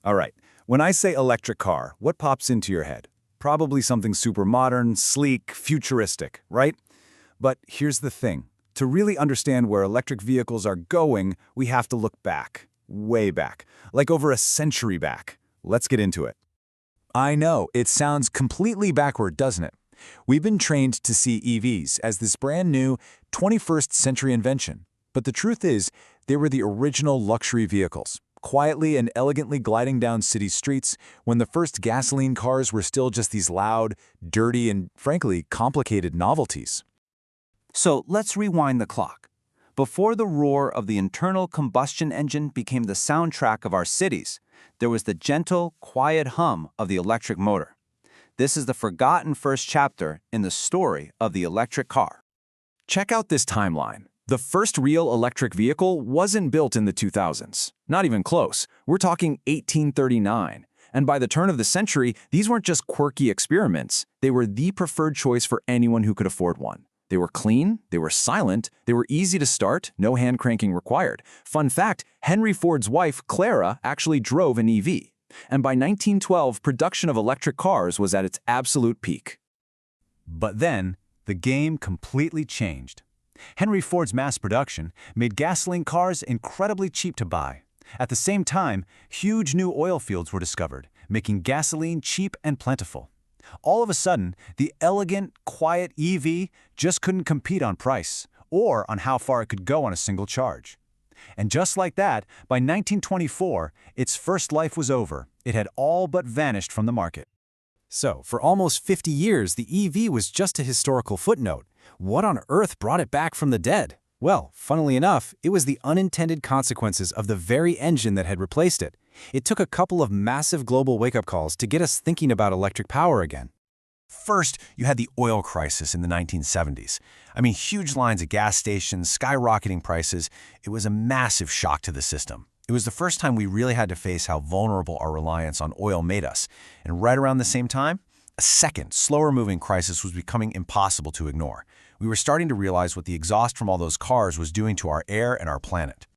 All right, when I say electric car, what pops into your head? Probably something super modern, sleek, futuristic, right? But here's the thing. To really understand where electric vehicles are going, we have to look back. Way back. Like over a century back. Let's get into it. I know, it sounds completely backward, doesn't it? We've been trained to see EVs as this brand new 21st century invention. But the truth is, they were the original luxury vehicles, quietly and elegantly gliding down city streets when the first gasoline cars were still just these loud, dirty, and frankly, complicated novelties. So let's rewind the clock. Before the roar of the internal combustion engine became the soundtrack of our cities, there was the gentle, quiet hum of the electric motor. This is the forgotten first chapter in the story of the electric car. Check out this timeline. The first real electric vehicle wasn't built in the 2000s. Not even close. We're talking 1839. And by the turn of the century, these weren't just quirky experiments. They were the preferred choice for anyone who could afford one. They were clean, they were silent, they were easy to start, no hand cranking required. Fun fact, Henry Ford's wife, Clara, actually drove an EV. And by 1912, production of electric cars was at its absolute peak. But then, the game completely changed. Henry Ford's mass production made gasoline cars incredibly cheap to buy. At the same time, huge new oil fields were discovered, making gasoline cheap and plentiful. All of a sudden, the elegant, quiet EV just couldn't compete on price or on how far it could go on a single charge. And just like that, by 1924, its first life was over. It had all but vanished from the market. So, for almost 50 years, the EV was just a historical footnote. What on earth brought it back from the dead? Well, funnily enough, it was the unintended consequences of the very engine that had replaced it. It took a couple of massive global wake-up calls to get us thinking about electric power again. First, you had the oil crisis in the 1970s. I mean, huge lines at gas stations, skyrocketing prices. It was a massive shock to the system. It was the first time we really had to face how vulnerable our reliance on oil made us. And right around the same time, a second, slower-moving crisis was becoming impossible to ignore. We were starting to realize what the exhaust from all those cars was doing to our air and our planet.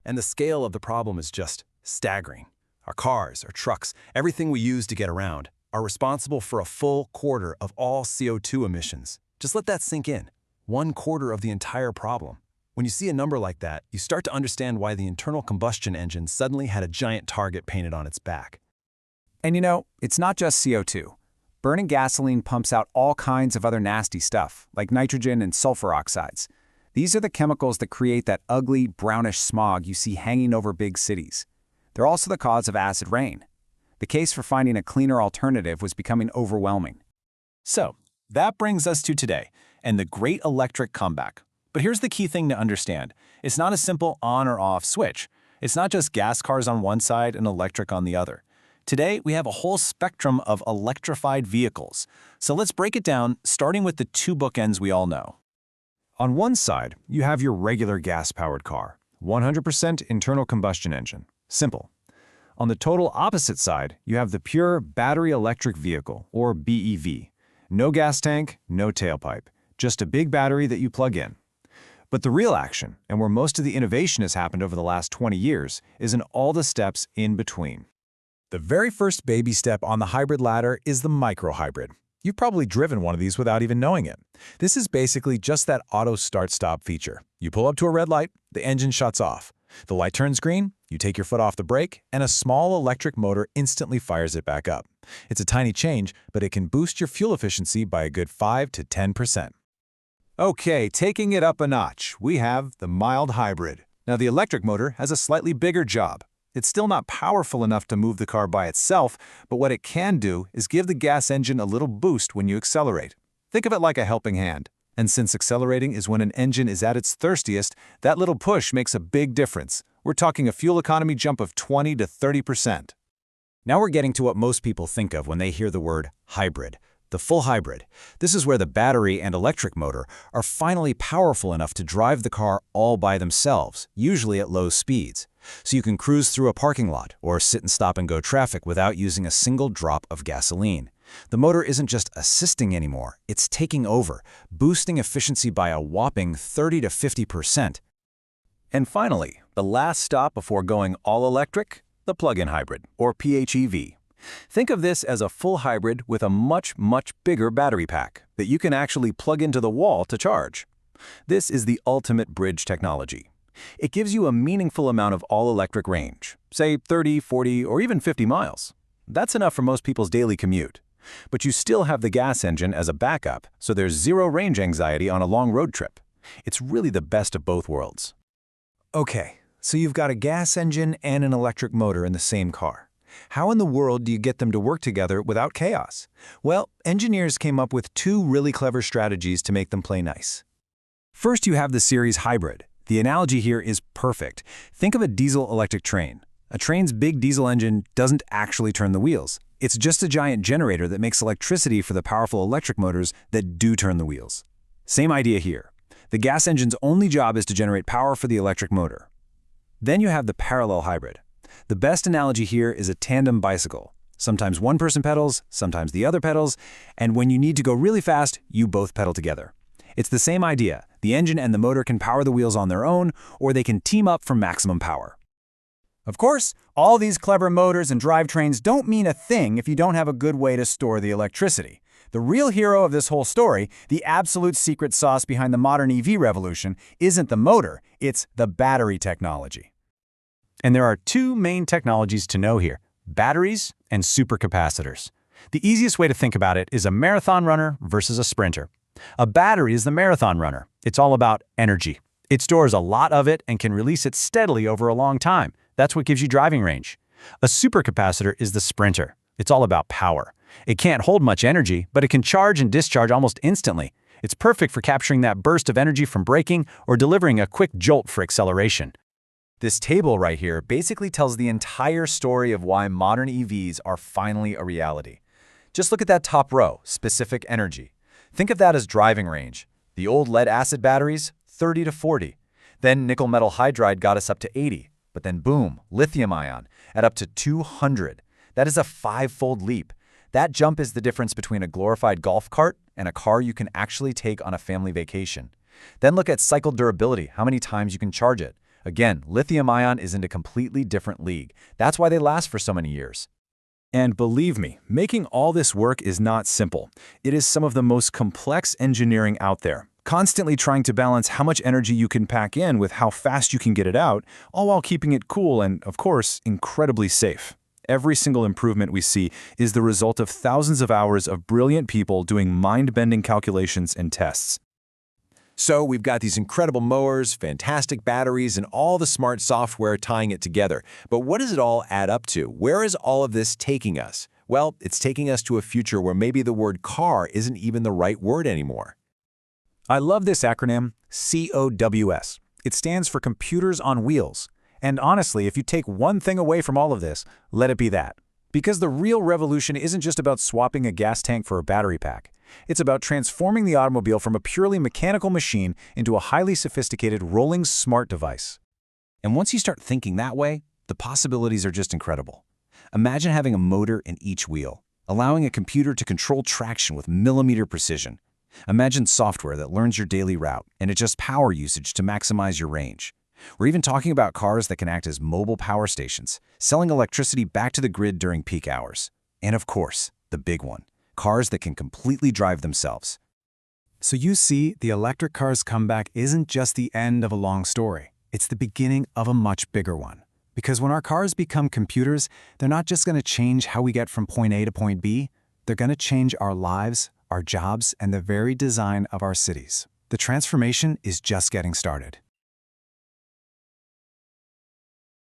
And the scale of the problem is just staggering. Our cars, our trucks, everything we use to get around are responsible for a full quarter of all CO2 emissions. Just let that sink in. 1/4 of the entire problem. When you see a number like that, you start to understand why the internal combustion engine suddenly had a giant target painted on its back. And you know, it's not just CO2. Burning gasoline pumps out all kinds of other nasty stuff, like nitrogen and sulfur oxides. These are the chemicals that create that ugly, brownish smog you see hanging over big cities. They're also the cause of acid rain. The case for finding a cleaner alternative was becoming overwhelming. So, that brings us to today, and the great electric comeback. But here's the key thing to understand. It's not a simple on or off switch. It's not just gas cars on one side and electric on the other. Today, we have a whole spectrum of electrified vehicles. So let's break it down, starting with the two bookends we all know. On one side, you have your regular gas-powered car, 100% internal combustion engine. Simple. On the total opposite side, you have the pure battery electric vehicle, or BEV. No gas tank, no tailpipe, just a big battery that you plug in. But the real action, and where most of the innovation has happened over the last 20 years, is in all the steps in between. The very first baby step on the hybrid ladder is the micro-hybrid. You've probably driven one of these without even knowing it. This is basically just that auto start-stop feature. You pull up to a red light, the engine shuts off. The light turns green, you take your foot off the brake, and a small electric motor instantly fires it back up. It's a tiny change, but it can boost your fuel efficiency by a good 5 to 10%. Okay, taking it up a notch, we have the mild hybrid. Now, the electric motor has a slightly bigger job. It's still not powerful enough to move the car by itself, but what it can do is give the gas engine a little boost when you accelerate. Think of it like a helping hand. And since accelerating is when an engine is at its thirstiest, that little push makes a big difference. We're talking a fuel economy jump of 20 to 30%. Now we're getting to what most people think of when they hear the word hybrid. The full hybrid. This is where the battery and electric motor are finally powerful enough to drive the car all by themselves, usually at low speeds. So you can cruise through a parking lot or sit in stop-and-go traffic without using a single drop of gasoline. The motor isn't just assisting anymore, it's taking over, boosting efficiency by a whopping 30 to 50%. And finally, the last stop before going all electric, the plug-in hybrid, or PHEV. Think of this as a full hybrid with a much bigger battery pack that you can actually plug into the wall to charge. This is the ultimate bridge technology. It gives you a meaningful amount of all-electric range, say 30, 40, or even 50 miles. That's enough for most people's daily commute. But you still have the gas engine as a backup, so there's zero range anxiety on a long road trip. It's really the best of both worlds. Okay, so you've got a gas engine and an electric motor in the same car. How in the world do you get them to work together without chaos? Well, engineers came up with two really clever strategies to make them play nice. First, you have the series hybrid. The analogy here is perfect. Think of a diesel-electric train. A train's big diesel engine doesn't actually turn the wheels. It's just a giant generator that makes electricity for the powerful electric motors that do turn the wheels. Same idea here. The gas engine's only job is to generate power for the electric motor. Then you have the parallel hybrid. The best analogy here is a tandem bicycle. Sometimes one person pedals, sometimes the other pedals, and when you need to go really fast, you both pedal together. It's the same idea. The engine and the motor can power the wheels on their own, or they can team up for maximum power. Of course, all these clever motors and drivetrains don't mean a thing if you don't have a good way to store the electricity. The real hero of this whole story, the absolute secret sauce behind the modern EV revolution, isn't the motor, it's the battery technology. And there are two main technologies to know here: batteries and supercapacitors. The easiest way to think about it is a marathon runner versus a sprinter. A battery is the marathon runner. It's all about energy. It stores a lot of it and can release it steadily over a long time. That's what gives you driving range. A supercapacitor is the sprinter. It's all about power. It can't hold much energy, but it can charge and discharge almost instantly. It's perfect for capturing that burst of energy from braking or delivering a quick jolt for acceleration. This table right here basically tells the entire story of why modern EVs are finally a reality. Just look at that top row, specific energy. Think of that as driving range. The old lead-acid batteries, 30 to 40. Then nickel metal hydride got us up to 80. But then boom, lithium-ion at up to 200. That is a 5-fold leap. That jump is the difference between a glorified golf cart and a car you can actually take on a family vacation. Then look at cycle durability, how many times you can charge it. Again, lithium-ion is in a completely different league. That's why they last for so many years. And believe me, making all this work is not simple. It is some of the most complex engineering out there, constantly trying to balance how much energy you can pack in with how fast you can get it out, all while keeping it cool and, of course, incredibly safe. Every single improvement we see is the result of thousands of hours of brilliant people doing mind-bending calculations and tests. So we've got these incredible mowers, fantastic batteries, and all the smart software tying it together. But what does it all add up to? Where is all of this taking us? Well, it's taking us to a future where maybe the word car isn't even the right word anymore. I love this acronym, COWS. It stands for Computers on Wheels. And honestly, if you take one thing away from all of this, let it be that. Because the real revolution isn't just about swapping a gas tank for a battery pack. It's about transforming the automobile from a purely mechanical machine into a highly sophisticated rolling smart device. And once you start thinking that way, the possibilities are just incredible. Imagine having a motor in each wheel, allowing a computer to control traction with millimeter precision. Imagine software that learns your daily route and adjusts power usage to maximize your range. We're even talking about cars that can act as mobile power stations, selling electricity back to the grid during peak hours. And of course, the big one, cars that can completely drive themselves. So you see, the electric car's comeback isn't just the end of a long story. It's the beginning of a much bigger one. Because when our cars become computers, they're not just going to change how we get from point A to point B. They're going to change our lives, our jobs, and the very design of our cities. The transformation is just getting started.